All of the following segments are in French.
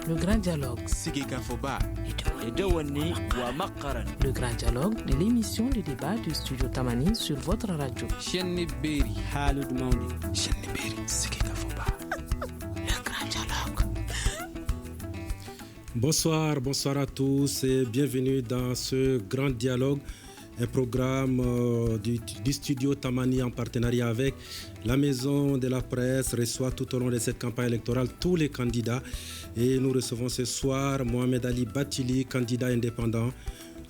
Le grand dialogue. Le grand dialogue de l'émission de débat du studio Tamani sur votre radio. Le grand dialogue. Bonsoir à tous et bienvenue dans ce grand dialogue, un programme du studio Tamani en partenariat avec la Maison de la Presse reçoit tout au long de cette campagne électorale tous les candidats et nous recevons ce soir Mohamed Ali Bathily, candidat indépendant.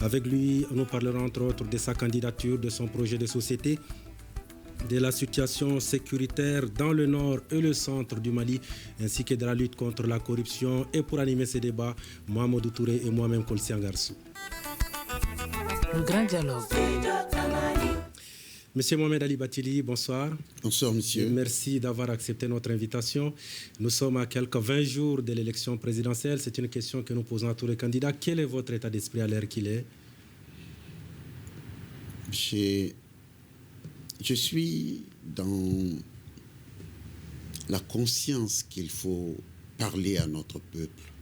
Avec lui, nous parlerons entre autres de sa candidature, de son projet de société, de la situation sécuritaire dans le nord et le centre du Mali, ainsi que de la lutte contre la corruption. Et pour animer ces débats, Mohamedou Touré et moi-même Kolsi Angarsou. Le grand dialogue. Monsieur Mohamed Ali Bathily, bonsoir. Bonsoir, monsieur. Merci d'avoir accepté notre invitation. Nous sommes à quelques 20 jours de l'élection présidentielle. C'est une question que nous posons à tous les candidats. Quel est votre état d'esprit à l'heure qu'il est? Je suis dans la conscience qu'il faut parler à notre peuple,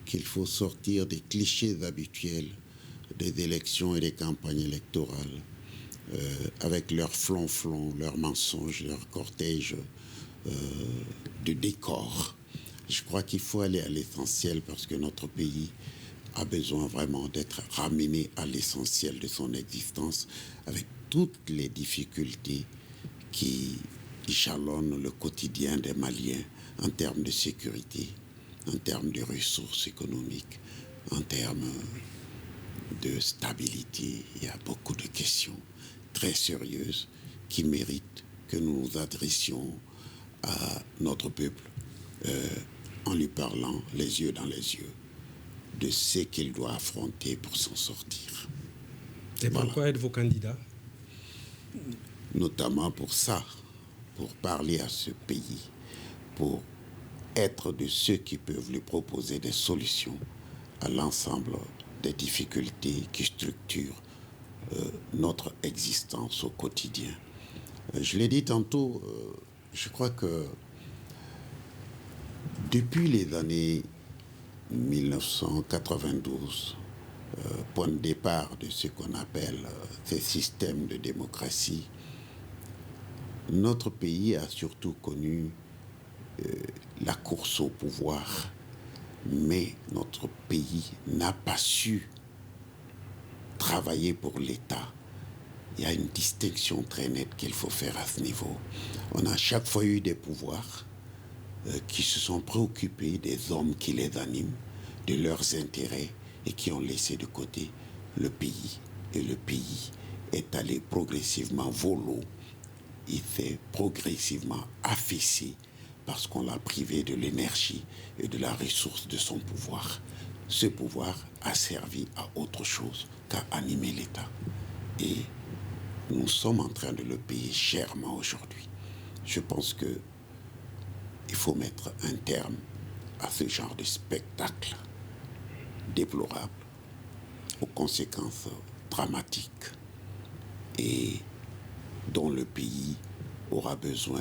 qu'il faut sortir des clichés habituels des élections et des campagnes électorales, avec leurs flonflons, leurs mensonges, leurs cortèges de décors. Je crois qu'il faut aller à l'essentiel parce que notre pays a besoin vraiment d'être ramené à l'essentiel de son existence avec toutes les difficultés qui jalonnent le quotidien des Maliens en termes de sécurité, en termes de ressources économiques, en termes de stabilité. Il y a beaucoup de questions très sérieuses qui méritent que nous nous adressions à notre peuple en lui parlant les yeux dans les yeux de ce qu'il doit affronter pour s'en sortir. Et pourquoi êtes-vous candidat? Notamment pour ça, pour parler à ce pays, pour être de ceux qui peuvent lui proposer des solutions à l'ensemble des difficultés qui structurent notre existence au quotidien. Je l'ai dit tantôt, je crois que depuis les années 1992, point de départ de ce qu'on appelle ces systèmes de démocratie, notre pays a surtout connu la course au pouvoir, mais notre pays n'a pas su travailler pour l'État. Il y a une distinction très nette qu'il faut faire à ce niveau. On a chaque fois eu des pouvoirs qui se sont préoccupés des hommes qui les animent, de leurs intérêts et qui ont laissé de côté le pays. Et le pays est allé progressivement volo. Il s'est progressivement affaissé parce qu'on l'a privé de l'énergie et de la ressource de son pouvoir. Ce pouvoir a servi à autre chose qu'à animer l'État. Et nous sommes en train de le payer chèrement aujourd'hui. Je pense que il faut mettre un terme à ce genre de spectacle déplorable, aux conséquences dramatiques et dont le pays aura besoin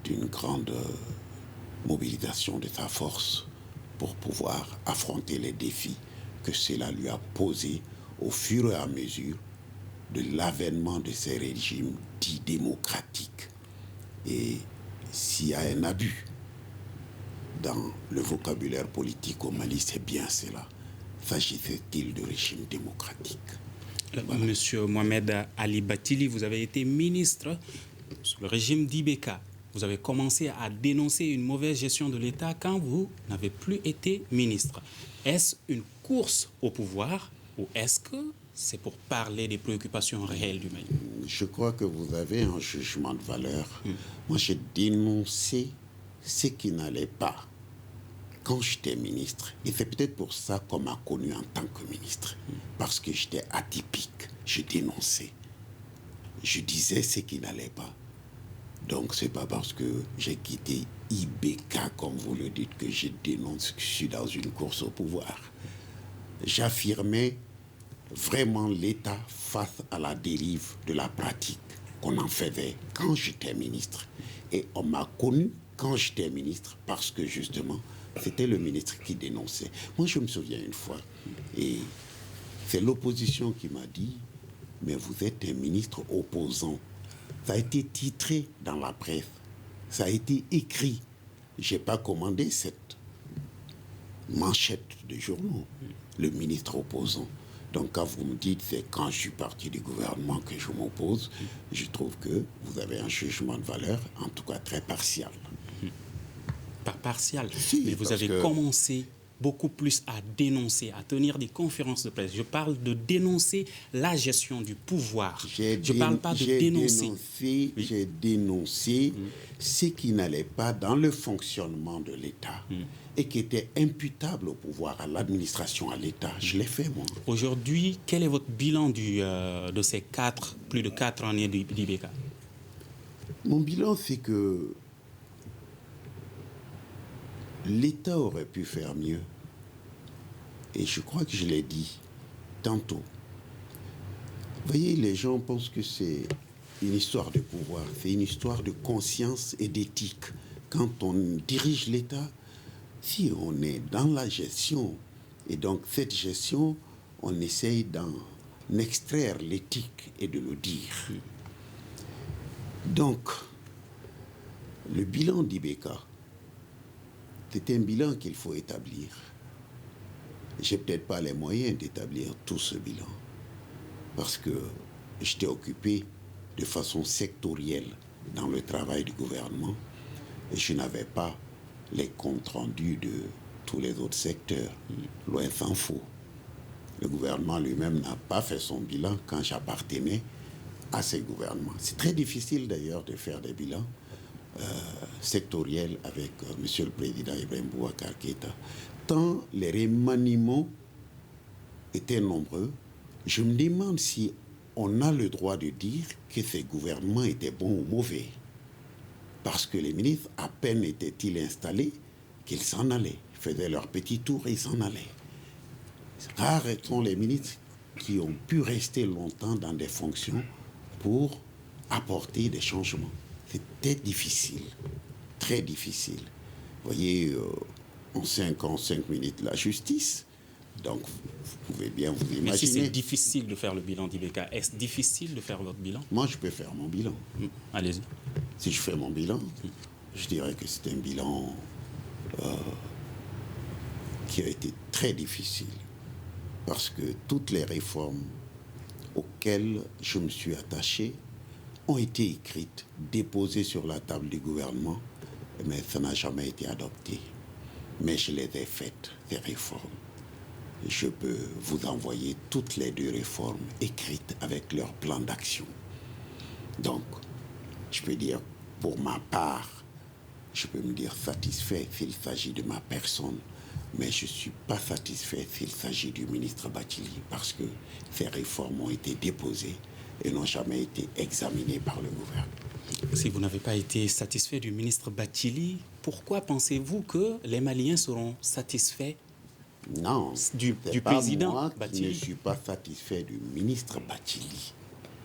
d'une grande mobilisation de sa force pour pouvoir affronter les défis que cela lui a posés au fur et à mesure de l'avènement de ces régimes dits démocratiques. Et s'il y a un abus dans le vocabulaire politique au Mali, c'est bien cela. S'agissait-il de régime démocratique? Voilà. Monsieur Mohamed Ali Bathily, vous avez été ministre sous le régime d'Ibeka. Vous avez commencé à dénoncer une mauvaise gestion de l'État quand vous n'avez plus été ministre. Est-ce une course au pouvoir ou est-ce que c'est pour parler des préoccupations réelles du Mali? Je crois que vous avez un jugement de valeur. Moi, j'ai dénoncé ce qui n'allait pas quand j'étais ministre. Et c'est peut-être pour ça qu'on m'a connu en tant que ministre. Parce que j'étais atypique. Je dénonçais. Je disais ce qui n'allait pas. Donc, c'est pas parce que j'ai quitté Ibeka, comme vous le dites, que je dénonce que je suis dans une course au pouvoir. J'affirmais vraiment l'État face à la dérive de la pratique qu'on en faisait quand j'étais ministre. Et on m'a connu quand j'étais ministre, parce que justement, c'était le ministre qui dénonçait. Moi, je me souviens une fois, et c'est l'opposition qui m'a dit, mais vous êtes un ministre opposant. Ça a été titré dans la presse, ça a été écrit. Je n'ai pas commandé cette manchette de journaux, le ministre opposant. Donc quand vous me dites c'est quand je suis parti du gouvernement que je m'oppose, je trouve que vous avez un jugement de valeur, en tout cas très partial. Pas partial, Si, mais vous avez commencé beaucoup plus à dénoncer, à tenir des conférences de presse. Je parle de dénoncer la gestion du pouvoir. Je ne parle pas de dénoncer. J'ai dénoncé ce qui n'allait pas dans le fonctionnement de l'État et qui était imputable au pouvoir, à l'administration, à l'État. Je l'ai fait, moi. Aujourd'hui, quel est votre bilan de ces plus de 4 années d'IBK? Mon bilan, c'est que l'État aurait pu faire mieux. Et je crois que je l'ai dit tantôt. Vous voyez, les gens pensent que c'est une histoire de pouvoir, c'est une histoire de conscience et d'éthique. Quand on dirige l'État, si on est dans la gestion, et donc cette gestion, on essaye d'en extraire l'éthique et de le dire. Donc, le bilan d'IBK, c'est un bilan qu'il faut établir. Je n'ai peut-être pas les moyens d'établir tout ce bilan, parce que j'étais occupé de façon sectorielle dans le travail du gouvernement et je n'avais pas les comptes rendus de tous les autres secteurs. Loin s'en faut. Le gouvernement lui-même n'a pas fait son bilan quand j'appartenais à ces gouvernements. C'est très difficile d'ailleurs de faire des bilans sectoriels avec Monsieur le Président Ibrahim Boubacar Keïta. Tant les remaniements étaient nombreux, je me demande si on a le droit de dire que ces gouvernements étaient bons ou mauvais. Parce que les ministres, à peine étaient-ils installés, qu'ils s'en allaient. Ils faisaient leur petit tour et ils s'en allaient. Rares sont les ministres qui ont pu rester longtemps dans des fonctions pour apporter des changements. C'était difficile, très difficile. Vous voyez, en 5 ans, 5 minutes, la justice. Donc, vous pouvez bien vous imaginer. Mais si c'est difficile de faire le bilan d'IBK, est-ce difficile de faire votre bilan? Moi, je peux faire mon bilan. Allez-y. Si je fais mon bilan, je dirais que c'est un bilan qui a été très difficile. Parce que toutes les réformes auxquelles je me suis attaché ont été écrites, déposées sur la table du gouvernement, mais ça n'a jamais été adopté. Mais je les ai faites, ces réformes. Je peux vous envoyer toutes les 2 réformes écrites avec leur plan d'action. Donc, je peux dire, pour ma part, je peux me dire satisfait s'il s'agit de ma personne, mais je ne suis pas satisfait s'il s'agit du ministre Bathily, parce que ces réformes ont été déposées et n'ont jamais été examinées par le gouvernement. Si vous n'avez pas été satisfait du ministre Bathily, pourquoi pensez-vous que les Maliens seront satisfaits du président moi Bathily? Je ne suis pas satisfait du ministre Bathily.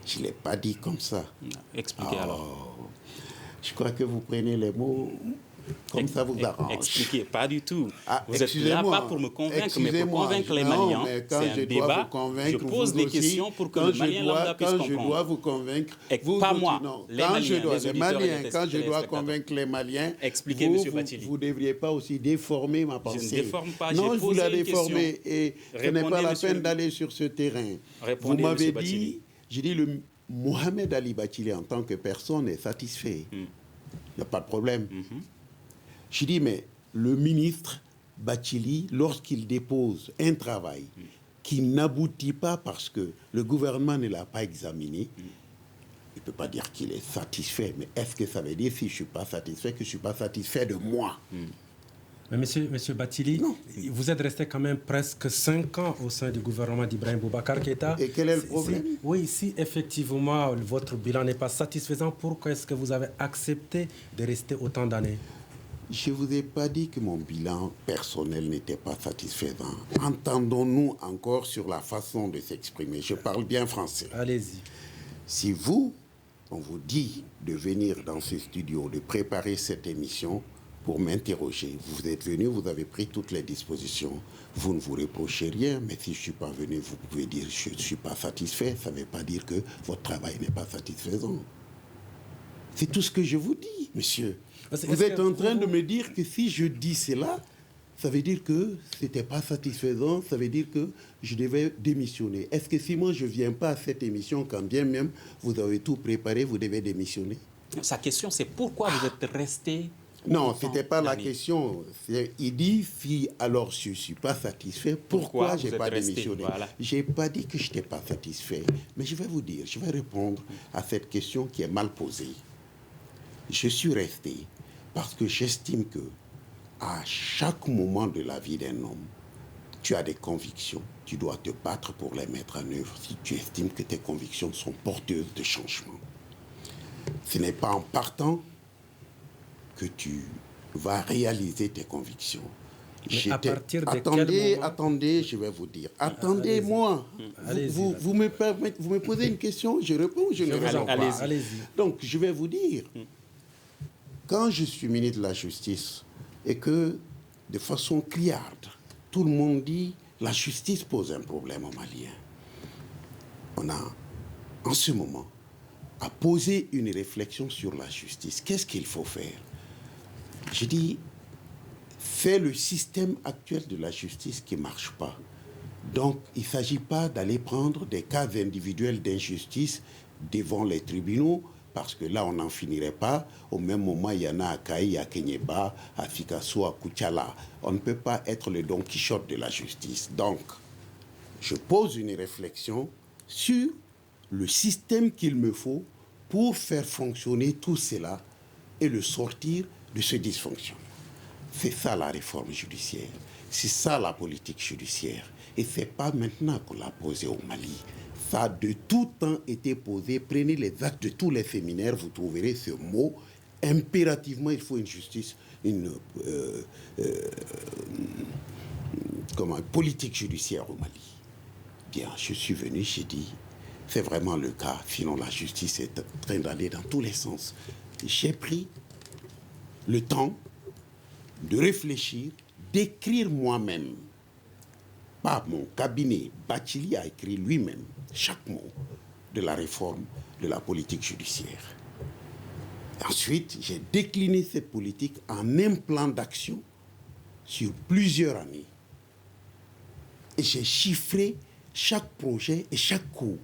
Je ne l'ai pas dit comme ça. Expliquez alors. Je crois que vous prenez les mots comme ça vous arrange. Expliquez, pas du tout. Vous êtes là pas pour me convaincre, mais pour convaincre les non, Maliens. C'est un débat. Je pose des questions pour que le Malien lambda puisse comprendre. Quand je dois vous convaincre, vous pas moi, les Maliens, quand je dois convaincre les Maliens, expliquez, M. Bathily. Vous ne devriez pas aussi déformer ma pensée. Je ne déforme pas, non, je vous la déforme et ce n'est pas la monsieur peine d'aller sur ce terrain. Répondez, vous m'avez M. dit, j'ai dit, le Mohamed Ali Bathily en tant que personne est satisfait. Il n'y a pas de problème. Je dis, mais le ministre Bathily, lorsqu'il dépose un travail qui n'aboutit pas parce que le gouvernement ne l'a pas examiné, il ne peut pas dire qu'il est satisfait. Mais est-ce que ça veut dire, si je ne suis pas satisfait, que je ne suis pas satisfait de moi? Mais monsieur Bathily, vous êtes resté quand même presque 5 ans au sein du gouvernement d'Ibrahim Boubacar Keïta. Et quel est le problème? Oui, si effectivement votre bilan n'est pas satisfaisant, pourquoi est-ce que vous avez accepté de rester autant d'années? Je ne vous ai pas dit que mon bilan personnel n'était pas satisfaisant. Entendons-nous encore sur la façon de s'exprimer. Je parle bien français. Allez-y. Si vous, on vous dit de venir dans ce studio, de préparer cette émission pour m'interroger. Vous êtes venu, vous avez pris toutes les dispositions. Vous ne vous reprochez rien, mais si je ne suis pas venu, vous pouvez dire je ne suis pas satisfait. Ça ne veut pas dire que votre travail n'est pas satisfaisant. C'est tout ce que je vous dis, monsieur. Vous êtes en train de me dire que si je dis cela, ça veut dire que ce n'était pas satisfaisant, ça veut dire que je devais démissionner. Est-ce que si moi je ne viens pas à cette émission, quand bien même vous avez tout préparé, vous devez démissionner? Sa question, c'est pourquoi vous êtes resté... Non, ce n'était pas la question. Il dit, si alors je ne suis pas satisfait, pourquoi je n'ai pas démissionné? Voilà. Je n'ai pas dit que je n'étais pas satisfait. Mais je vais vous dire, je vais répondre à cette question qui est mal posée. Je suis resté parce que j'estime que à chaque moment de la vie d'un homme, tu as des convictions, tu dois te battre pour les mettre en œuvre si tu estimes que tes convictions sont porteuses de changement. Ce n'est pas en partant que tu vas réaliser tes convictions. Attendez, je vais vous dire. Attendez-moi. Vous me posez une question, je réponds, je ne réponds pas. Donc, je vais vous dire. Quand je suis ministre de la Justice et que, de façon criarde, tout le monde dit la justice pose un problème aux Maliens, on a, en ce moment, à poser une réflexion sur la justice. Qu'est-ce qu'il faut faire? Je dis, c'est le système actuel de la justice qui ne marche pas. Donc, il ne s'agit pas d'aller prendre des cas individuels d'injustice devant les tribunaux, parce que là, on n'en finirait pas. Au même moment, il y en a à Kaï, à Kenyeba, à Fikasso, à Kuchala. On ne peut pas être le Don Quichotte de la justice. Donc, je pose une réflexion sur le système qu'il me faut pour faire fonctionner tout cela et le sortir de ce dysfonctionnement. C'est ça la réforme judiciaire. C'est ça la politique judiciaire. Et ce n'est pas maintenant qu'on l'a posé au Mali. Ça a de tout temps été posé. Prenez les actes de tous les séminaires, vous trouverez ce mot. Impérativement, il faut une justice, une politique judiciaire au Mali. Bien, je suis venu, j'ai dit, c'est vraiment le cas. Sinon, la justice est en train d'aller dans tous les sens. J'ai pris le temps de réfléchir, d'écrire moi-même. Pas mon cabinet. Bathily a écrit lui-même chaque mot de la réforme de la politique judiciaire. Ensuite, j'ai décliné cette politique en un plan d'action sur plusieurs années. Et j'ai chiffré chaque projet et chaque coût.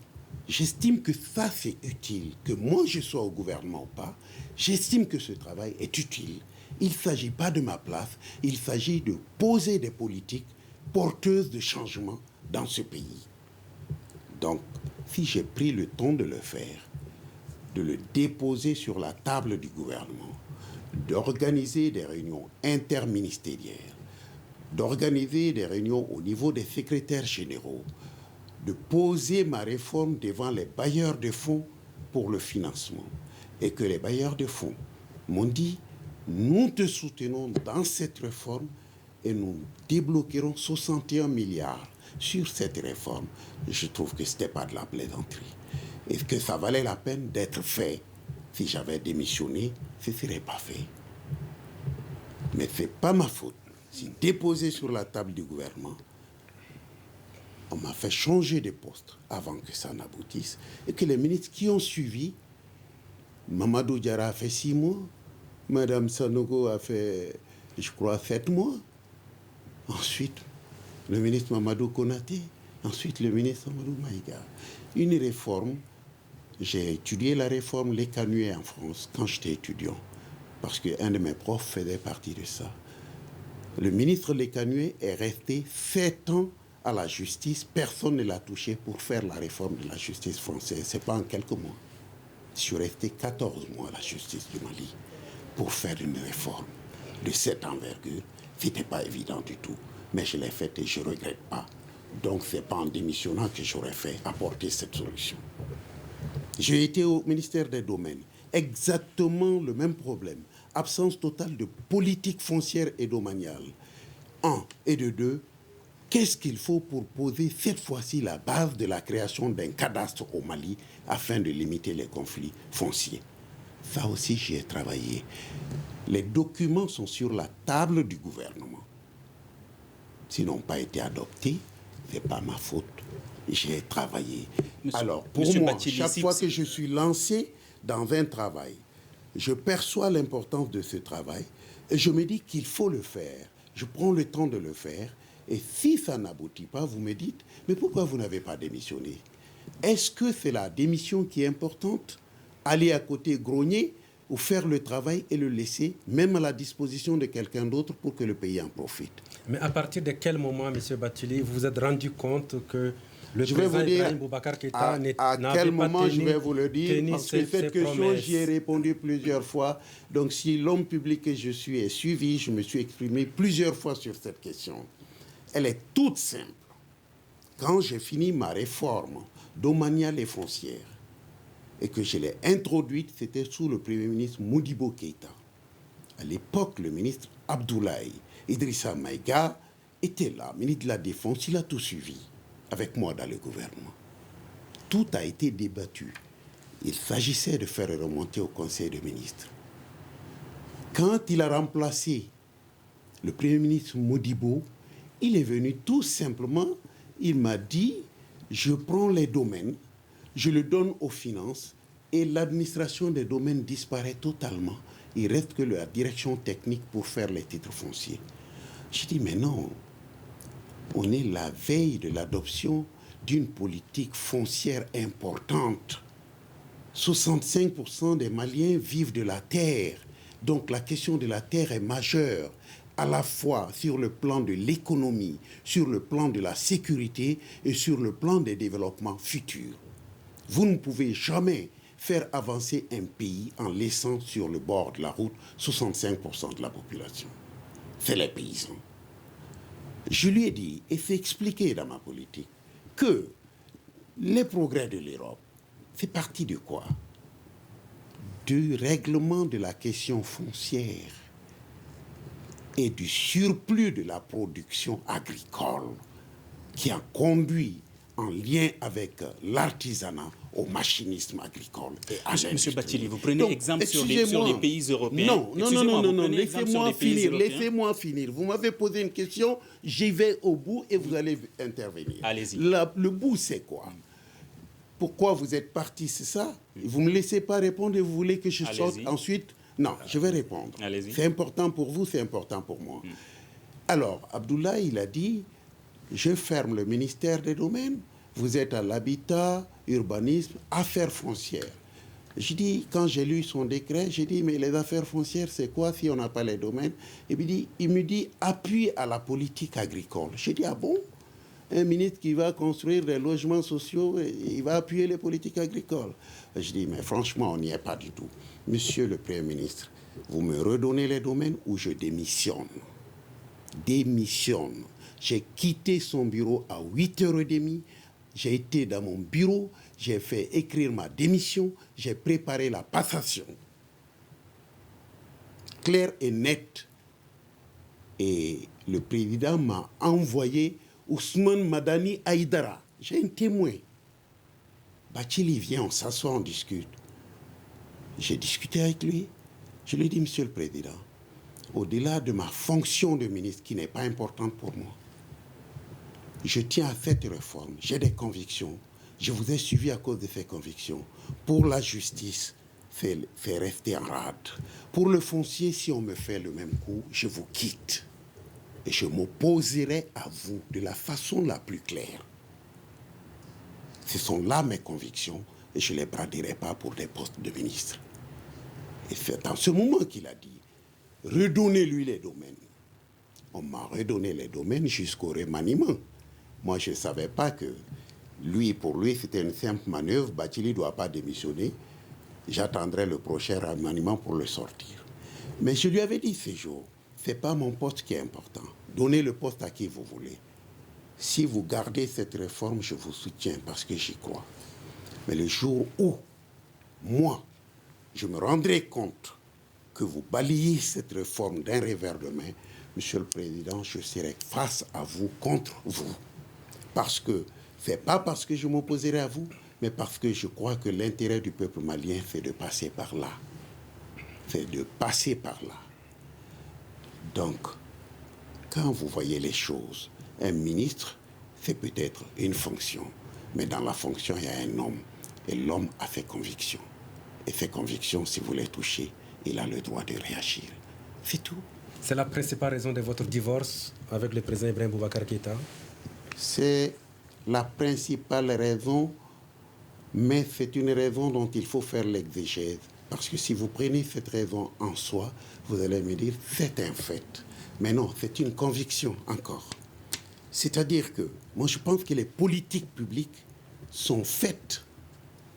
J'estime que ça, c'est utile. Que moi, je sois au gouvernement ou pas, j'estime que ce travail est utile. Il ne s'agit pas de ma place, il s'agit de poser des politiques porteuses de changement dans ce pays. Donc, si j'ai pris le temps de le faire, de le déposer sur la table du gouvernement, d'organiser des réunions interministérielles, d'organiser des réunions au niveau des secrétaires généraux, de poser ma réforme devant les bailleurs de fonds pour le financement, et que les bailleurs de fonds m'ont dit, nous te soutenons dans cette réforme et nous débloquerons 61 milliards sur cette réforme. Je trouve que ce n'était pas de la plaisanterie. Et que ça valait la peine d'être fait. Si j'avais démissionné, ce ne serait pas fait. Mais ce n'est pas ma faute. C'est déposé sur la table du gouvernement. On m'a fait changer de poste avant que ça n'aboutisse. Et que les ministres qui ont suivi, Mamadou Diarra a fait 6 mois, Madame Sanogo a fait, je crois, 7 mois. Ensuite, le ministre Mamadou Konaté. Ensuite, le ministre Amadou Maïga. Une réforme, j'ai étudié la réforme Les Canuets en France quand j'étais étudiant. Parce qu'un de mes profs faisait partie de ça. Le ministre Les Canuets est resté 7 ans à la justice. Personne ne l'a touché pour faire la réforme de la justice française. Ce n'est pas en quelques mois. Je suis resté 14 mois à la justice du Mali pour faire une réforme de cette envergure. Ce n'était pas évident du tout. Mais je l'ai faite et je ne regrette pas. Donc, ce n'est pas en démissionnant que j'aurais fait apporter cette solution. J'ai été au ministère des Domaines. Exactement le même problème. Absence totale de politique foncière et domaniale. 1. Et de 2, Qu'est-ce qu'il faut pour poser cette fois-ci la base de la création d'un cadastre au Mali afin de limiter les conflits fonciers? Ça aussi, j'y ai travaillé. Les documents sont sur la table du gouvernement. S'ils n'ont pas été adoptés, ce n'est pas ma faute. J'ai travaillé. Alors, pour moi, chaque fois que je suis lancé dans un travail, je perçois l'importance de ce travail et je me dis qu'il faut le faire. Je prends le temps de le faire. Et si ça n'aboutit pas, vous me dites, mais pourquoi vous n'avez pas démissionné? Est-ce que c'est la démission qui est importante? Aller à côté grogner ou faire le travail et le laisser même à la disposition de quelqu'un d'autre pour que le pays en profite? Mais à partir de quel moment, M. Bathily, vous vous êtes rendu compte que le je vais président vous dire Ibrahim Boubacar Keïta n'avait à quel moment je vais vous le dire, parce que cette question, promesses. j'y ai répondu plusieurs fois. Donc si l'homme public que je suis est suivi, je me suis exprimé plusieurs fois sur cette question. Elle est toute simple. Quand j'ai fini ma réforme domaniale et foncière et que je l'ai introduite, c'était sous le Premier ministre Modibo Keïta. À l'époque, le ministre Abdoulaye Idrissa Maïga était là, ministre de la Défense, il a tout suivi avec moi dans le gouvernement. Tout a été débattu. Il s'agissait de faire remonter au Conseil des ministres. Quand il a remplacé le Premier ministre Modibo, il est venu tout simplement, il m'a dit, je prends les domaines, je le donne aux finances et l'administration des domaines disparaît totalement. Il reste que la direction technique pour faire les titres fonciers. Je dis, mais non, on est la veille de l'adoption d'une politique foncière importante. 65% des Maliens vivent de la terre. Donc la question de la terre est majeure, à la fois sur le plan de l'économie, sur le plan de la sécurité et sur le plan des développements futurs. Vous ne pouvez jamais faire avancer un pays en laissant sur le bord de la route 65% de la population. C'est les paysans. Je lui ai dit, et c'est expliqué dans ma politique, que les progrès de l'Europe, c'est parti de quoi? Du règlement de la question foncière et du surplus de la production agricole qui a conduit en lien avec l'artisanat au machinisme agricole et à l'industrie. Monsieur Bathily, vous prenez exemple sur les pays européens. Non, laissez-moi finir. Vous m'avez posé une question, j'y vais au bout et vous allez intervenir. Allez-y. Le bout, c'est quoi? Pourquoi vous êtes parti, c'est ça? Vous ne me laissez pas répondre et vous voulez que je sorte ensuite? Non, je vais répondre. C'est important pour vous, c'est important pour moi. Alors, Abdoulaye, il a dit, je ferme le ministère des Domaines, vous êtes à l'habitat, urbanisme, affaires foncières. Je dis, quand j'ai lu son décret, j'ai dit, mais les affaires foncières, c'est quoi si on n'a pas les domaines? Et puis il me dit, appui à la politique agricole. J'ai dit, ah bon? Un ministre qui va construire des logements sociaux, il va appuyer les politiques agricoles. Je dis, mais franchement, on n'y est pas du tout. Monsieur le Premier ministre, vous me redonnez les domaines ou je démissionne. Démissionne. J'ai quitté son bureau à 8h30. J'ai été dans mon bureau, j'ai fait écrire ma démission, j'ai préparé la passation. Clair et net. Et le président m'a envoyé Ousmane Madani Aïdara. J'ai un témoin. Bathily vient, on s'assoit, on discute. J'ai discuté avec lui. Je lui ai dit, Monsieur le Président, au-delà de ma fonction de ministre, qui n'est pas importante pour moi, je tiens à cette réforme. J'ai des convictions. Je vous ai suivi à cause de ces convictions. Pour la justice, c'est rester en rade. Pour le foncier, si on me fait le même coup, je vous quitte. Et je m'opposerai à vous de la façon la plus claire. Ce sont là mes convictions et je ne les braderai pas pour des postes de ministre. Et c'est dans ce moment qu'il a dit, redonnez-lui les domaines. On m'a redonné les domaines jusqu'au remaniement. Moi, je ne savais pas que pour lui, c'était une simple manœuvre. Bathily ne doit pas démissionner. J'attendrai le prochain remaniement pour le sortir. Mais je lui avais dit ce jour, ce n'est pas mon poste qui est important. Donnez le poste à qui vous voulez. Si vous gardez cette réforme, je vous soutiens parce que j'y crois. Mais le jour où, moi, je me rendrai compte que vous balayez cette réforme d'un revers de main, Monsieur le Président, je serai face à vous, contre vous. Parce que, ce n'est pas parce que je m'opposerai à vous, mais parce que je crois que l'intérêt du peuple malien, c'est de passer par là. C'est de passer par là. Donc, quand vous voyez les choses, un ministre, c'est peut-être une fonction. Mais dans la fonction, il y a un homme. Et l'homme a ses convictions. Et ses convictions, si vous les touchez, il a le droit de réagir. C'est tout. C'est la principale raison de votre divorce avec le président Ibrahim Boubacar Keïta? C'est la principale raison, mais c'est une raison dont il faut faire l'exégèse. Parce que si vous prenez cette raison en soi, vous allez me dire, c'est un fait. Mais non, c'est une conviction encore. C'est-à-dire que, moi je pense que les politiques publiques sont faites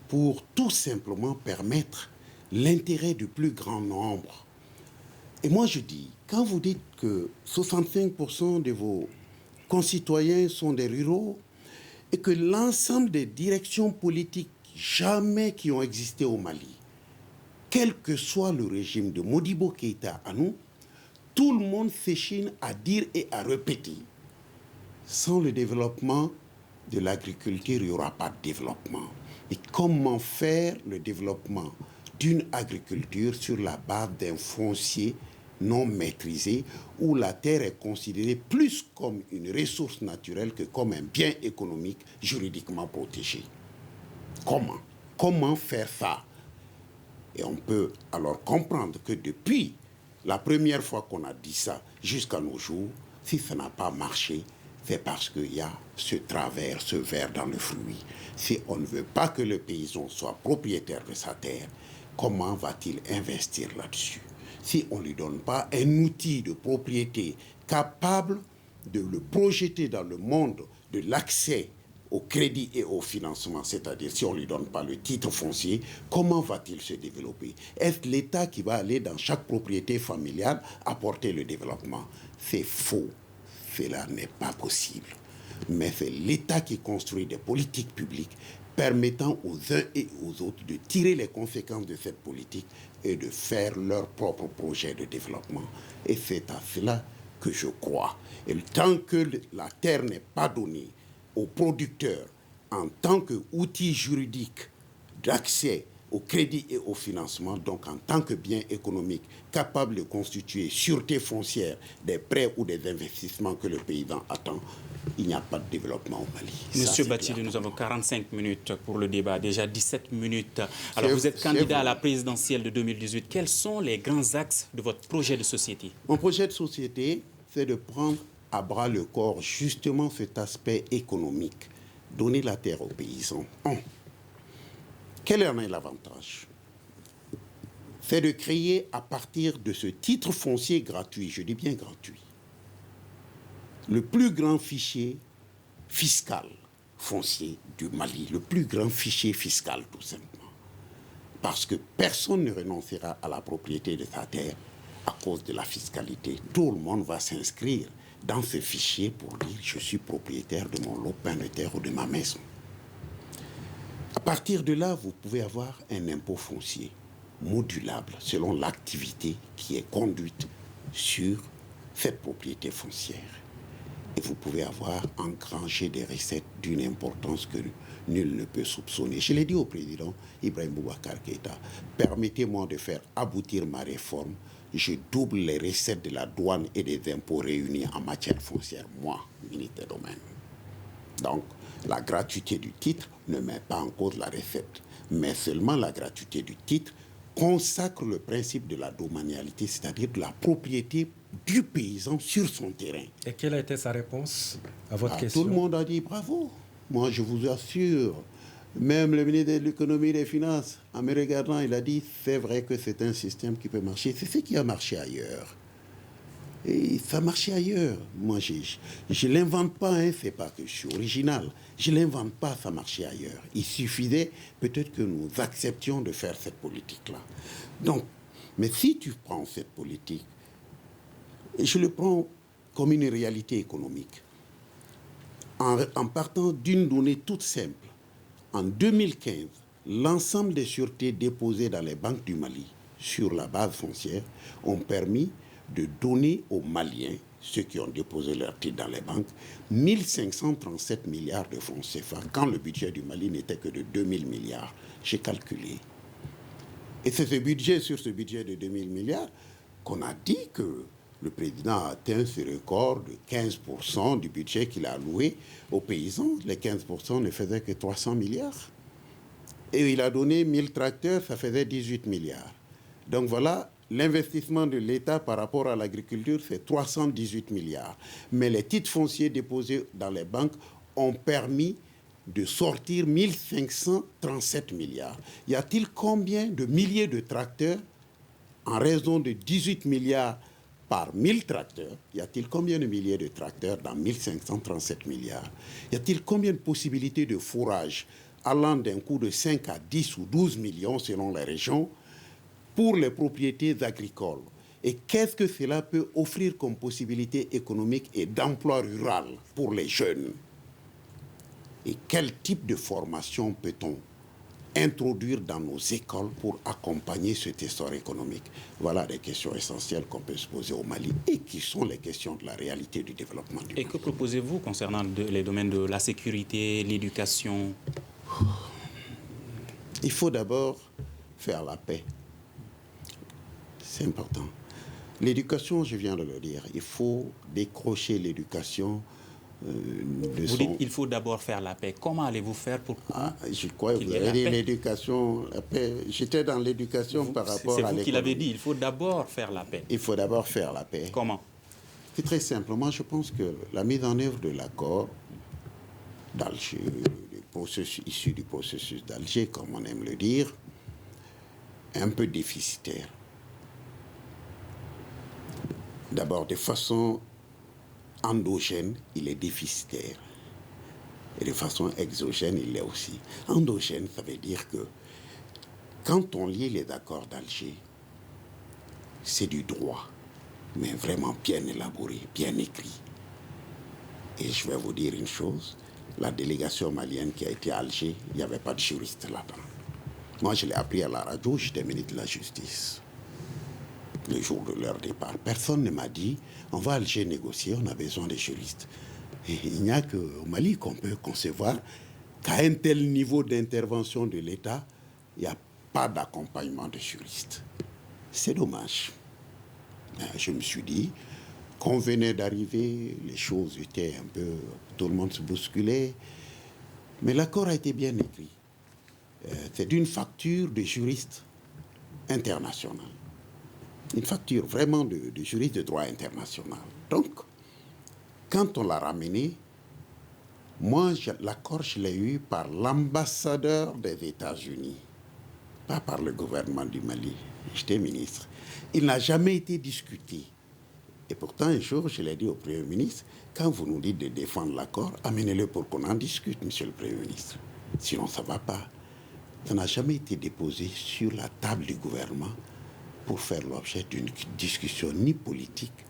pour tout simplement permettre l'intérêt du plus grand nombre. Et moi je dis, quand vous dites que 65% de vos concitoyens sont des ruraux et que l'ensemble des directions politiques jamais qui ont existé au Mali, quel que soit le régime de Modibo Keïta à nous, tout le monde s'échine à dire et à répéter. Sans le développement de l'agriculture, il n'y aura pas de développement. Et comment faire le développement d'une agriculture sur la base d'un foncier non maîtrisé, où la terre est considérée plus comme une ressource naturelle que comme un bien économique juridiquement protégé? Comment faire ça? Et on peut alors comprendre que depuis la première fois qu'on a dit ça jusqu'à nos jours, si ça n'a pas marché, c'est parce qu'il y a ce travers, ce ver dans le fruit. Si on ne veut pas que le paysan soit propriétaire de sa terre, comment va-t-il investir là-dessus? Si on ne lui donne pas un outil de propriété capable de le projeter dans le monde de l'accès au crédit et au financement, c'est-à-dire si on ne lui donne pas le titre foncier, comment va-t-il se développer? Est-ce l'État qui va aller dans chaque propriété familiale apporter le développement? C'est faux. Cela n'est pas possible. Mais c'est l'État qui construit des politiques publiques permettant aux uns et aux autres de tirer les conséquences de cette politique et de faire leur propre projet de développement. Et c'est à cela que je crois. Et tant que la terre n'est pas donnée aux producteurs en tant qu'outil juridique d'accès au crédit et au financement, donc en tant que bien économique capable de constituer sûreté foncière des prêts ou des investissements que le paysan attend, il n'y a pas de développement au Mali. Monsieur Bathily, nous avons 45 minutes pour le débat, déjà 17 minutes. Alors vous êtes candidat à la présidentielle de 2018. Quels sont les grands axes de votre projet de société? Mon projet de société, c'est de prendre à bras le corps justement cet aspect économique, donner la terre aux paysans. Quel en est l'avantage? C'est de créer à partir de ce titre foncier gratuit, je dis bien gratuit, le plus grand fichier fiscal foncier du Mali, le plus grand fichier fiscal tout simplement. Parce que personne ne renoncera à la propriété de sa terre à cause de la fiscalité. Tout le monde va s'inscrire dans ce fichier pour dire je suis propriétaire de mon lopin de terre ou de ma maison. À partir de là, vous pouvez avoir un impôt foncier modulable selon l'activité qui est conduite sur cette propriété foncière. Et vous pouvez avoir engrangé des recettes d'une importance que nul ne peut soupçonner. Je l'ai dit au président Ibrahim Boubacar Keïta, permettez-moi de faire aboutir ma réforme. Je double les recettes de la douane et des impôts réunis en matière foncière, moi, ministre des Domaines. Donc, la gratuité du titre ne met pas en cause la recette, mais seulement la gratuité du titre consacre le principe de la domanialité, c'est-à-dire de la propriété du paysan sur son terrain. Et quelle a été sa réponse à votre question? Tout le monde a dit bravo. Moi, je vous assure, même le ministre de l'économie et des finances, en me regardant, il a dit c'est vrai que c'est un système qui peut marcher. C'est ce qui a marché ailleurs. Et ça marchait ailleurs. Moi, je ne l'invente pas, hein, c'est pas que je suis original. Je ne l'invente pas, ça marchait ailleurs. Il suffisait peut-être que nous acceptions de faire cette politique-là. Donc, mais si tu prends cette politique, et je le prends comme une réalité économique, en partant d'une donnée toute simple. En 2015, l'ensemble des sûretés déposées dans les banques du Mali sur la base foncière ont permis de donner aux Maliens, ceux qui ont déposé leurs titres dans les banques, 1537 milliards de francs CFA, quand le budget du Mali n'était que de 2000 milliards. J'ai calculé. Et c'est sur ce budget de 2000 milliards, qu'on a dit que le président a atteint ce record de 15% du budget qu'il a alloué aux paysans. Les 15% ne faisaient que 300 milliards. Et il a donné 1000 tracteurs, ça faisait 18 milliards. Donc voilà, l'investissement de l'État par rapport à l'agriculture, c'est 318 milliards. Mais les titres fonciers déposés dans les banques ont permis de sortir 1537 milliards. Y a-t-il combien de milliers de tracteurs en raison de 18 milliards par 1000 tracteurs? Y a-t-il combien de milliers de tracteurs dans 1537 milliards? Y a-t-il combien de possibilités de fourrage allant d'un coût de 5 à 10 ou 12 millions selon les régions pour les propriétés agricoles? Et qu'est-ce que cela peut offrir comme possibilité économique et d'emploi rural pour les jeunes? Et quel type de formation peut-on introduire dans nos écoles pour accompagner cet essor économique? Voilà des questions essentielles qu'on peut se poser au Mali et qui sont les questions de la réalité du développement du Mali. Et que proposez-vous concernant les domaines de la sécurité, l'éducation? Il faut d'abord faire la paix. C'est important. L'éducation, je viens de le dire, il faut décrocher l'éducation Vous dites qu'il faut d'abord faire la paix. Comment allez-vous faire pour je crois que vous avez dit l'éducation, la paix. J'étais dans l'éducation par rapport à l'économie. C'est vous qui l'avez dit, il faut d'abord faire la paix. Il faut d'abord faire la paix. Comment? C'est très simple. Moi, je pense que la mise en œuvre de l'accord d'Alger, issu du processus d'Alger, comme on aime le dire, est un peu déficitaire. D'abord, de façon endogène, il est déficitaire. Et de façon exogène, il l'est aussi. Endogène, ça veut dire que quand on lit les accords d'Alger, c'est du droit, mais vraiment bien élaboré, bien écrit. Et je vais vous dire une chose, la délégation malienne qui a été à Alger, il n'y avait pas de juriste là-dedans. Moi, je l'ai appris à la radio, j'étais ministre de la Justice. Le jour de leur départ, personne ne m'a dit on va à Alger négocier, on a besoin de juristes. Et il n'y a qu'au Mali qu'on peut concevoir qu'à un tel niveau d'intervention de l'État, il n'y a pas d'accompagnement de juristes. C'est dommage. Je me suis dit qu'on venait d'arriver, les choses étaient un peu, tout le monde se bousculait, mais l'accord a été bien écrit. C'est d'une facture de juristes internationaux. Une facture vraiment de juriste de droit international. Donc, quand on l'a ramené, moi, l'accord, je l'ai eu par l'ambassadeur des États-Unis, pas par le gouvernement du Mali. J'étais ministre. Il n'a jamais été discuté. Et pourtant, un jour, je l'ai dit au Premier ministre, quand vous nous dites de défendre l'accord, amenez-le pour qu'on en discute, Monsieur le Premier ministre. Sinon, ça ne va pas. Ça n'a jamais été déposé sur la table du gouvernement pour faire l'objet d'une discussion ni politique,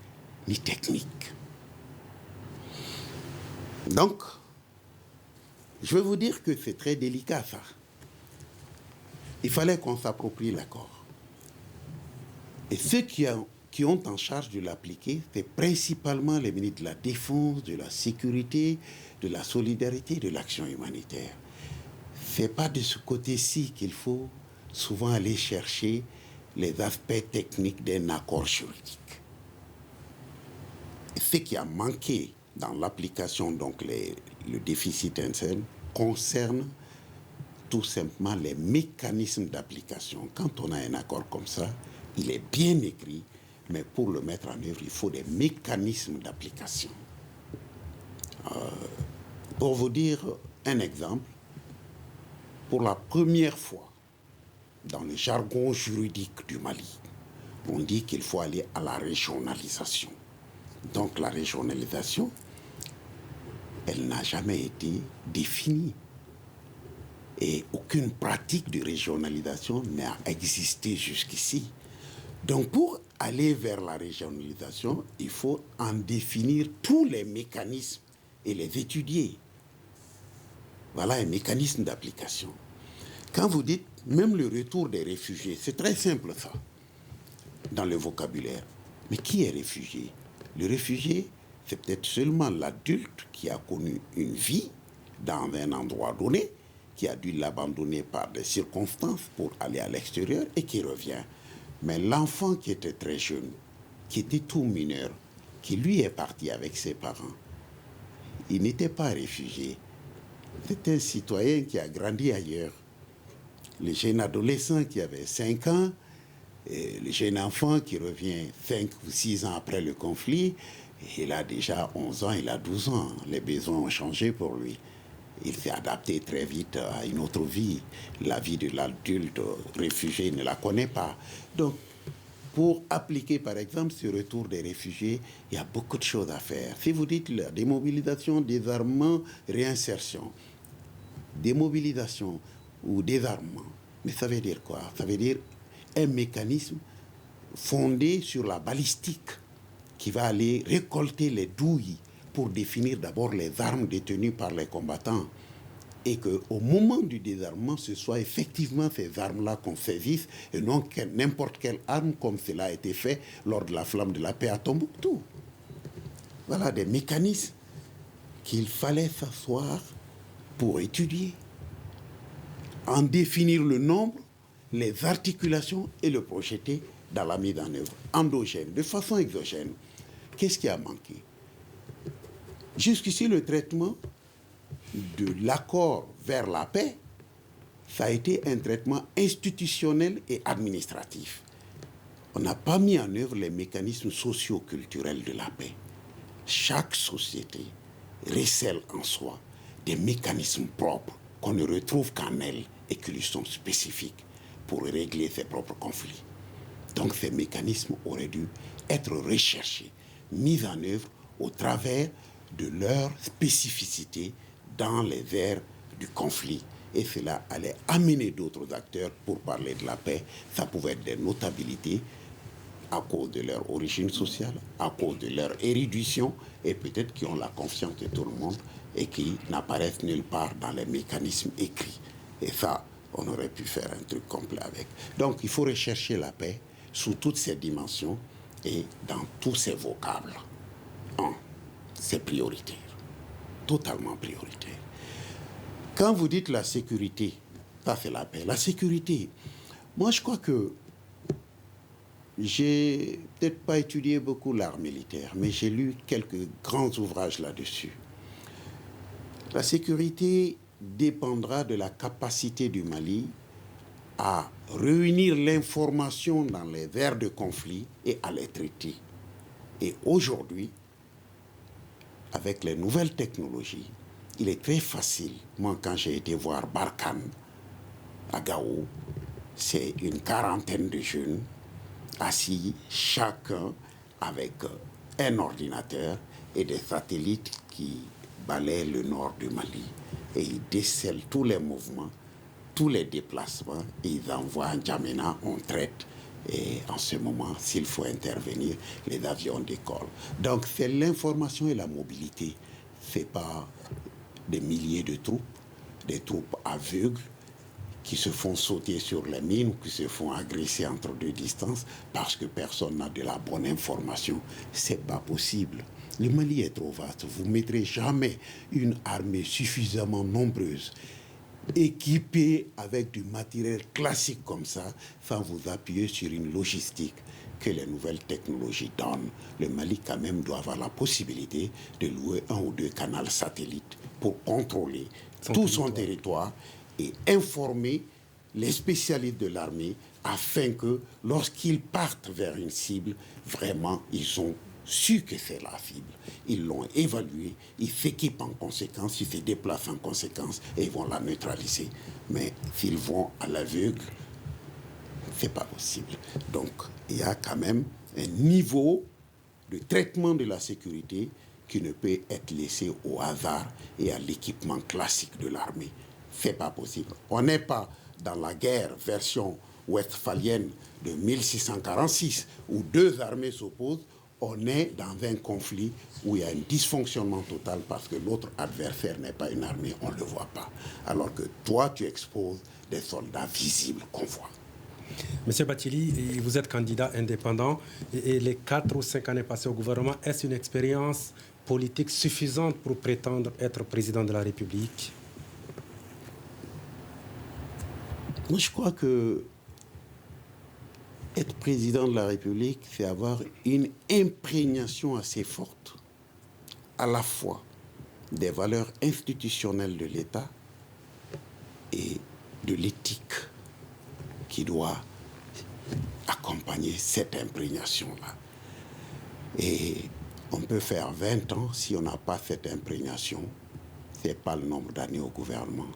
ni technique. Donc, je veux vous dire que c'est très délicat, ça. Il fallait qu'on s'approprie l'accord. Et ceux qui ont en charge de l'appliquer, c'est principalement les ministres de la Défense, de la Sécurité, de la Solidarité, de l'Action humanitaire. Ce n'est pas de ce côté-ci qu'il faut souvent aller chercher les aspects techniques d'un accord juridique. Et ce qui a manqué dans l'application, donc le déficit interne, concerne tout simplement les mécanismes d'application. Quand on a un accord comme ça, il est bien écrit, mais pour le mettre en œuvre, il faut des mécanismes d'application. Pour vous dire un exemple, pour la première fois, dans le jargon juridique du Mali, on dit qu'il faut aller à la régionalisation. Donc la régionalisation, elle n'a jamais été définie. Et aucune pratique de régionalisation n'a existé jusqu'ici. Donc pour aller vers la régionalisation, il faut en définir tous les mécanismes et les étudier. Voilà un mécanisme d'application. Quand vous dites même le retour des réfugiés, c'est très simple ça, dans le vocabulaire. Mais qui est réfugié? Le réfugié, c'est peut-être seulement l'adulte qui a connu une vie dans un endroit donné, qui a dû l'abandonner par des circonstances pour aller à l'extérieur et qui revient. Mais l'enfant qui était très jeune, qui était tout mineur, qui lui est parti avec ses parents, il n'était pas réfugié. C'était un citoyen qui a grandi ailleurs. Le jeune adolescent qui avait 5 ans, et le jeune enfant qui revient 5 ou 6 ans après le conflit, il a déjà 11 ans, il a 12 ans. Les besoins ont changé pour lui. Il s'est adapté très vite à une autre vie. La vie de l'adulte réfugié ne la connaît pas. Donc, pour appliquer, par exemple, ce retour des réfugiés, il y a beaucoup de choses à faire. Si vous dites la démobilisation, désarmement, réinsertion, démobilisation ou désarmement, mais ça veut dire quoi? Ça veut dire un mécanisme fondé sur la balistique qui va aller récolter les douilles pour définir d'abord les armes détenues par les combattants et qu'au moment du désarmement, ce soit effectivement ces armes-là qu'on saisisse et non n'importe quelle arme comme cela a été fait lors de la flamme de la paix à Tombouctou. Voilà des mécanismes qu'il fallait s'asseoir pour étudier, en définir le nombre, les articulations et le projeter dans la mise en œuvre endogène, de façon exogène. Qu'est-ce qui a manqué? Jusqu'ici, le traitement de l'accord vers la paix, ça a été un traitement institutionnel et administratif. On n'a pas mis en œuvre les mécanismes socio-culturels de la paix. Chaque société recèle en soi des mécanismes propres qu'on ne retrouve qu'en elle et qui lui sont spécifiques pour régler ses propres conflits. Donc ces mécanismes auraient dû être recherchés, mis en œuvre au travers de leur spécificité dans les aires du conflit. Et cela allait amener d'autres acteurs pour parler de la paix. Ça pouvait être des notabilités à cause de leur origine sociale, à cause de leur érudition, et peut-être qui ont la confiance de tout le monde et qui n'apparaissent nulle part dans les mécanismes écrits. Et ça, on aurait pu faire un truc complet avec. Donc il faut rechercher la paix sous toutes ses dimensions et dans tous ses vocables. C'est prioritaire, totalement prioritaire. Quand vous dites la sécurité, ça c'est la paix. La sécurité, moi je crois que j'ai peut-être pas étudié beaucoup l'art militaire, mais j'ai lu quelques grands ouvrages là-dessus. La sécurité dépendra de la capacité du Mali à réunir l'information dans les aires de conflit et à les traiter. Et aujourd'hui, avec les nouvelles technologies, il est très facile. Moi, quand j'ai été voir Barkhane à Gao, c'est une quarantaine de jeunes assis, chacun avec un ordinateur et des satellites qui balaient le nord du Mali. Et ils décèlent tous les mouvements, tous les déplacements, et ils envoient en N'Djamena, on traite. Et en ce moment, s'il faut intervenir, les avions décollent. Donc c'est l'information et la mobilité. Ce n'est pas des milliers de troupes, des troupes aveugles qui se font sauter sur les mines, qui se font agresser entre deux distances parce que personne n'a de la bonne information. Ce n'est pas possible. Le Mali est trop vaste. Vous ne mettrez jamais une armée suffisamment nombreuse, équipée avec du matériel classique comme ça, sans vous appuyer sur une logistique que les nouvelles technologies donnent. Le Mali, quand même, doit avoir la possibilité de louer 1 ou 2 canaux satellites pour contrôler tout son territoire et informer les spécialistes de l'armée afin que, lorsqu'ils partent vers une cible, vraiment, ils ont su que c'est la cible. Ils l'ont évalué, ils s'équipent en conséquence, ils se déplacent en conséquence et ils vont la neutraliser. Mais s'ils vont à l'aveugle, c'est pas possible. Donc, il y a quand même un niveau de traitement de la sécurité qui ne peut être laissé au hasard et à l'équipement classique de l'armée. C'est pas possible. On n'est pas dans la guerre version westphalienne de 1646 où 2 armées s'opposent. On est dans un conflit où il y a un dysfonctionnement total parce que l'autre adversaire n'est pas une armée, on ne le voit pas. Alors que toi, tu exposes des soldats visibles qu'on voit. Monsieur Bathily, vous êtes candidat indépendant et les 4 ou 5 années passées au gouvernement, est-ce une expérience politique suffisante pour prétendre être président de la République? Moi, je crois que être président de la République, c'est avoir une imprégnation assez forte, à la fois des valeurs institutionnelles de l'État et de l'éthique qui doit accompagner cette imprégnation-là. Et on peut faire 20 ans si on n'a pas cette imprégnation. Ce n'est pas le nombre d'années au gouvernement,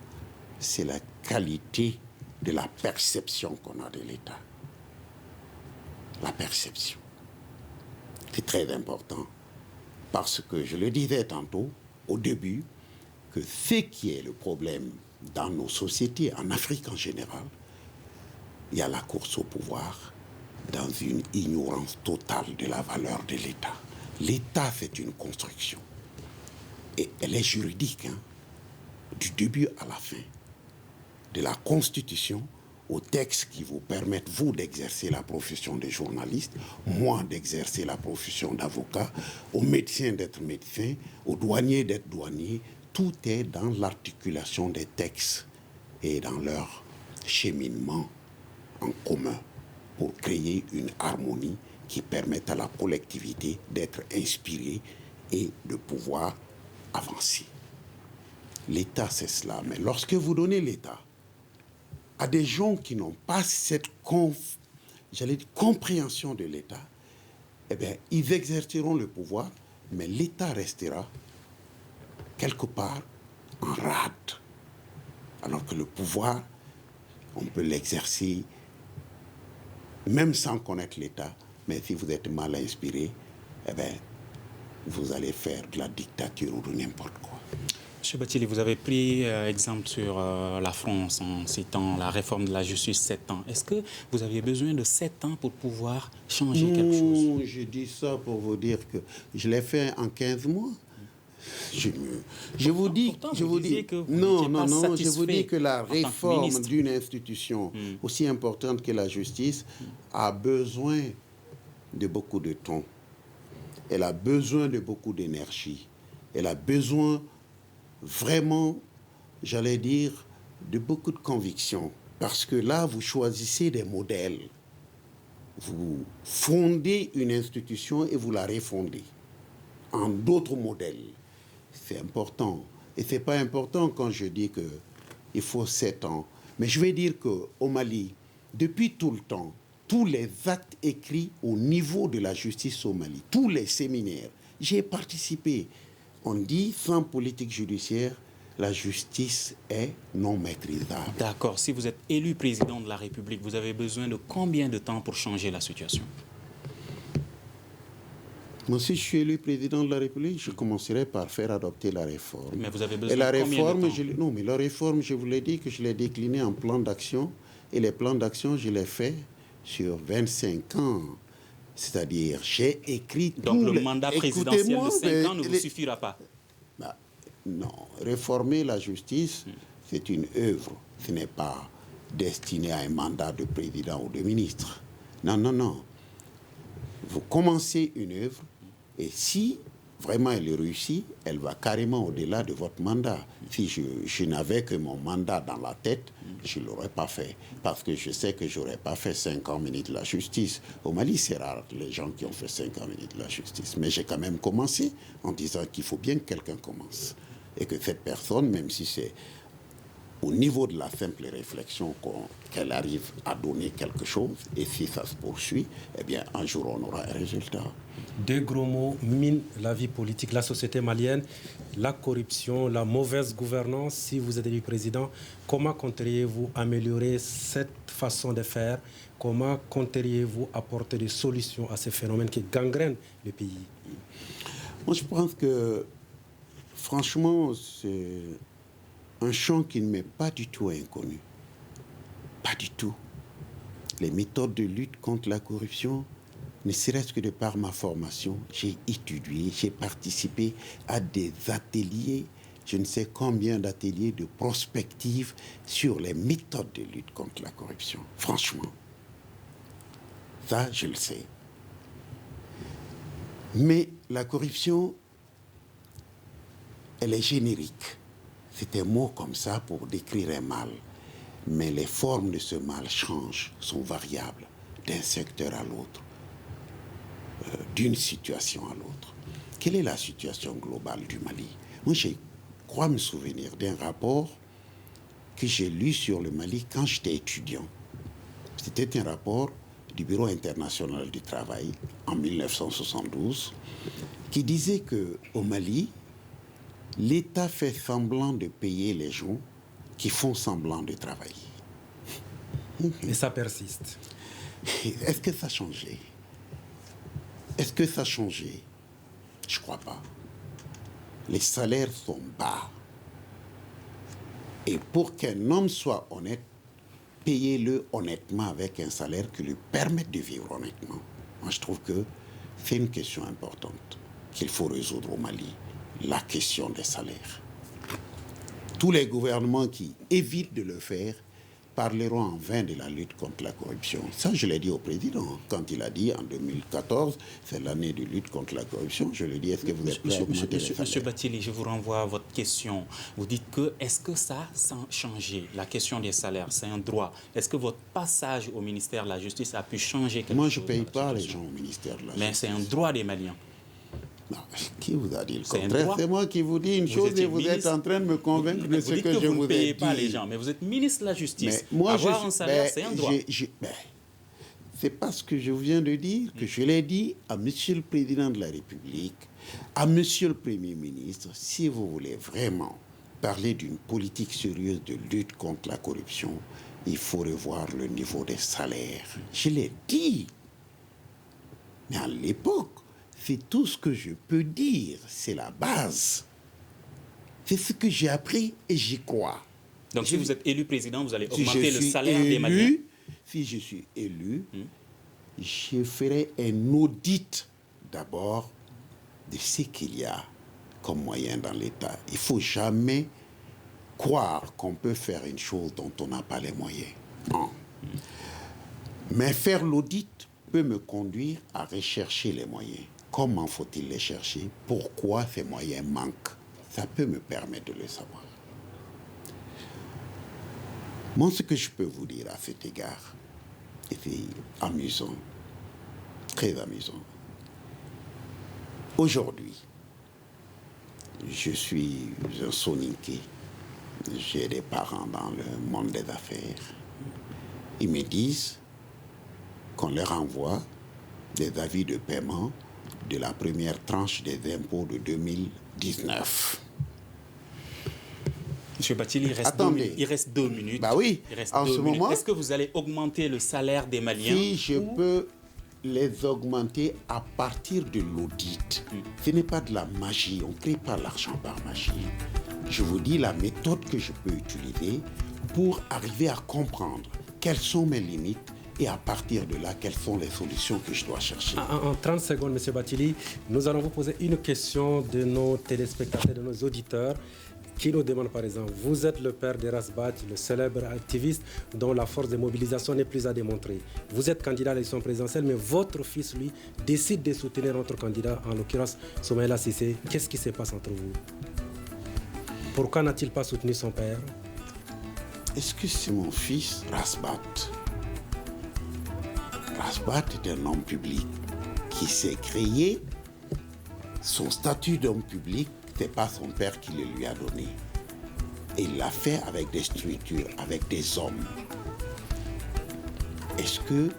c'est la qualité de la perception qu'on a de l'État. La perception. C'est très important parce que, je le disais tantôt, au début, que ce qui est le problème dans nos sociétés, en Afrique en général, il y a la course au pouvoir dans une ignorance totale de la valeur de l'État. L'État, c'est une construction. Et elle est juridique, hein, du début à la fin. De la Constitution aux textes qui vous permettent, vous, d'exercer la profession de journaliste, moi, d'exercer la profession d'avocat, aux médecins d'être médecin, aux douaniers d'être douanier. Tout est dans l'articulation des textes et dans leur cheminement en commun pour créer une harmonie qui permette à la collectivité d'être inspirée et de pouvoir avancer. L'État, c'est cela. Mais lorsque vous donnez l'État à des gens qui n'ont pas cette compréhension de l'État, eh bien, ils exerceront le pouvoir, mais l'État restera quelque part en rade. Alors que le pouvoir, on peut l'exercer même sans connaître l'État, mais si vous êtes mal inspiré, eh bien, vous allez faire de la dictature ou de n'importe quoi. Monsieur Bathily, vous avez pris exemple sur la France en citant la réforme de la justice, 7 ans. Est-ce que vous aviez besoin de 7 ans pour pouvoir changer quelque chose? Non, je dis ça pour vous dire que je l'ai fait en 15 mois. Je vous dis que la réforme d'une institution aussi importante que la justice a besoin de beaucoup de temps. Elle a besoin de beaucoup d'énergie. Elle a besoin vraiment, j'allais dire, de beaucoup de conviction. Parce que là, vous choisissez des modèles. Vous fondez une institution et vous la refondez en d'autres modèles. C'est important. Et ce n'est pas important quand je dis qu'il faut 7 ans. Mais je vais dire qu'au Mali, depuis tout le temps, tous les actes écrits au niveau de la justice au Mali, tous les séminaires, j'ai participé. On dit, sans politique judiciaire, la justice est non maîtrisable. D'accord. Si vous êtes élu président de la République, vous avez besoin de combien de temps pour changer la situation? Moi, si je suis élu président de la République, je commencerai par faire adopter la réforme. Mais vous avez besoin de combien de temps? Non, mais la réforme, je vous l'ai dit que je l'ai déclinée en plan d'action. Et les plans d'action, je les fais sur 25 ans. C'est-à-dire, j'ai écrit tout. Donc le mandat présidentiel de 5 ans ne vous suffira pas? Non. Réformer la justice, c'est une œuvre. Ce n'est pas destiné à un mandat de président ou de ministre. Non, non, non. Vous commencez une œuvre et si vraiment elle réussit, elle va carrément au-delà de votre mandat. Si je n'avais que mon mandat dans la tête, je ne l'aurais pas fait. Parce que je sais que je n'aurais pas fait 5 ans ministre de la Justice. Au Mali, c'est rare les gens qui ont fait 5 ans ministre de la Justice. Mais j'ai quand même commencé en disant qu'il faut bien que quelqu'un commence. Et que cette personne, même si c'est au niveau de la simple réflexion qu'elle arrive à donner quelque chose, et si ça se poursuit, eh bien, un jour, on aura un résultat. 2 gros mots minent la vie politique, la société malienne, la corruption, la mauvaise gouvernance. Si vous êtes élu président, comment compteriez-vous améliorer cette façon de faire? Comment compteriez-vous apporter des solutions à ces phénomènes qui gangrènent le pays? Moi, je pense que, franchement, c'est un champ qui ne m'est pas du tout inconnu. Pas du tout. Les méthodes de lutte contre la corruption, ne serait-ce que de par ma formation, j'ai étudié, j'ai participé à des ateliers, je ne sais combien d'ateliers de prospective sur les méthodes de lutte contre la corruption. Franchement. Ça, je le sais. Mais la corruption, elle est générique. C'est un mot comme ça pour décrire un mal. Mais les formes de ce mal changent, sont variables d'un secteur à l'autre, d'une situation à l'autre. Quelle est la situation globale du Mali? Moi, je crois me souvenir d'un rapport que j'ai lu sur le Mali quand j'étais étudiant. C'était un rapport du Bureau international du travail en 1972 qui disait qu'au Mali, l'État fait semblant de payer les gens qui font semblant de travailler. Et ça persiste. Est-ce que ça a changé? Est-ce que ça a changé? Je ne crois pas. Les salaires sont bas. Et pour qu'un homme soit honnête, payez-le honnêtement avec un salaire qui lui permette de vivre honnêtement. Moi, je trouve que c'est une question importante qu'il faut résoudre au Mali, la question des salaires. Tous les gouvernements qui évitent de le faire parleront en vain de la lutte contre la corruption. Ça, je l'ai dit au président quand il a dit en 2014, c'est l'année de lutte contre la corruption. Je lui ai dit, est-ce que vous êtes prêt à augmenter les salaires? Monsieur Bathily, je vous renvoie à votre question. Vous dites que, est-ce que ça a changé? La question des salaires, c'est un droit. Est-ce que votre passage au ministère de la Justice a pu changer quelque chose? Moi, je ne paye pas les gens au ministère de la Justice. Mais c'est un droit des Maliens. Non, qui vous a dit le contraire? C'est moi qui vous dis une chose et vous êtes en train de me convaincre de ce que je vous ai dit. Vous ne payez pas les gens, mais vous êtes ministre de la Justice. Mais moi, avoir un salaire, c'est un droit. C'est parce que je viens de dire que je l'ai dit à Monsieur le Président de la République, à Monsieur le Premier ministre, si vous voulez vraiment parler d'une politique sérieuse de lutte contre la corruption, il faut revoir le niveau des salaires. Je l'ai dit. Mais à l'époque, c'est tout ce que je peux dire, c'est la base. C'est ce que j'ai appris et j'y crois. Donc si vous êtes élu président, vous allez augmenter le salaire des Maliens? Si je suis élu, je ferai un audit d'abord de ce qu'il y a comme moyen dans l'État. Il ne faut jamais croire qu'on peut faire une chose dont on n'a pas les moyens. Non. Mais faire l'audit peut me conduire à rechercher les moyens. Comment faut-il les chercher? Pourquoi ces moyens manquent? Ça peut me permettre de le savoir. Moi, ce que je peux vous dire à cet égard, et c'est amusant, très amusant. Aujourd'hui, je suis un soninké. J'ai des parents dans le monde des affaires. Ils me disent qu'on leur envoie des avis de paiement de la première tranche des impôts de 2019. Monsieur Bathily, il reste 2 minutes. Bah oui, en ce moment... Est-ce que vous allez augmenter le salaire des Maliens? Si je peux les augmenter à partir de l'audit. Ce n'est pas de la magie, on ne crée pas l'argent par magie. Je vous dis la méthode que je peux utiliser pour arriver à comprendre quelles sont mes limites et à partir de là, quelles sont les solutions que je dois chercher. En 30 secondes, M. Bathily, nous allons vous poser une question de nos téléspectateurs, de nos auditeurs, qui nous demandent par exemple, vous êtes le père d'Eras Bat, le célèbre activiste dont la force de mobilisation n'est plus à démontrer. Vous êtes candidat à l'élection présidentielle, mais votre fils, lui, décide de soutenir notre candidat, en l'occurrence Soumaïla Cissé. Qu'est-ce qui se passe entre vous? Pourquoi n'a-t-il pas soutenu son père? Est-ce que c'est mon fils, Rasbat? Rasbat est un homme public qui s'est créé. Son statut d'homme public, ce n'est pas son père qui le lui a donné. Et il l'a fait avec des structures, avec des hommes. Est-ce que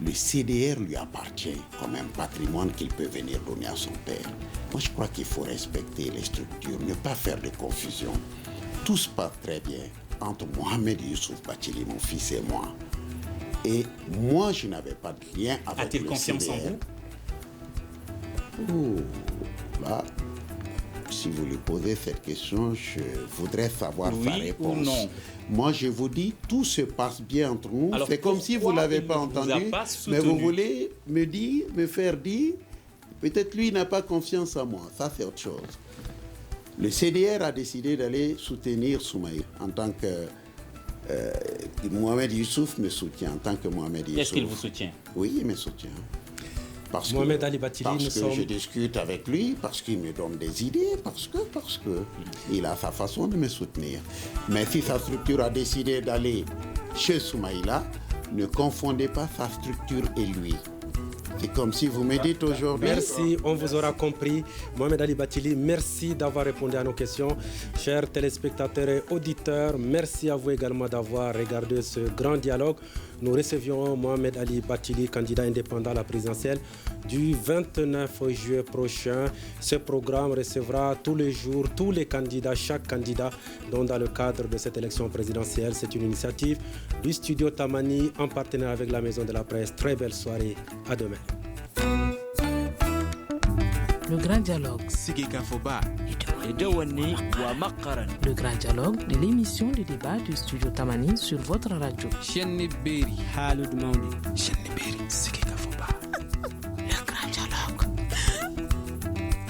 le CDR lui appartient comme un patrimoine qu'il peut venir donner à son père? Moi, je crois qu'il faut respecter les structures, ne pas faire de confusion. Tout se passe très bien entre Mohamed Youssouf Bathily, mon fils, et moi. Et moi, je n'avais pas de lien avec A-t-il le confiance CDR. en vous? Là, si vous lui posez cette question, je voudrais savoir sa réponse. Ou non? Moi, je vous dis, tout se passe bien entre nous. C'est comme si vous ne l'avez pas entendu, mais vous voulez me faire dire, peut-être lui n'a pas confiance en moi. Ça, c'est autre chose. Le CDR a décidé d'aller soutenir Soumaïla en tant que Mohamed Youssouf me soutient en tant que Mohamed Youssouf. Est-ce qu'il vous soutient? Oui, il me soutient. Parce Mohamed Ali Bathily, parce que je discute avec lui, parce qu'il me donne des idées, parce que il a sa façon de me soutenir. Mais si sa structure a décidé d'aller chez Soumaïla, ne confondez pas sa structure et lui. C'est comme si vous me dites aujourd'hui... Merci, on vous aura compris. Mohamed Ali Bathily, merci d'avoir répondu à nos questions. Chers téléspectateurs et auditeurs, merci à vous également d'avoir regardé ce grand dialogue. Nous recevions Mohamed Ali Bathily, candidat indépendant à la présidentielle du 29 juillet prochain. Ce programme recevra tous les jours tous les candidats, chaque candidat, dont dans le cadre de cette élection présidentielle. C'est une initiative du studio Tamani en partenariat avec la Maison de la Presse. Très belle soirée. À demain. Le grand dialogue. Le grand dialogue de l'émission de débat du studio Tamani sur votre radio.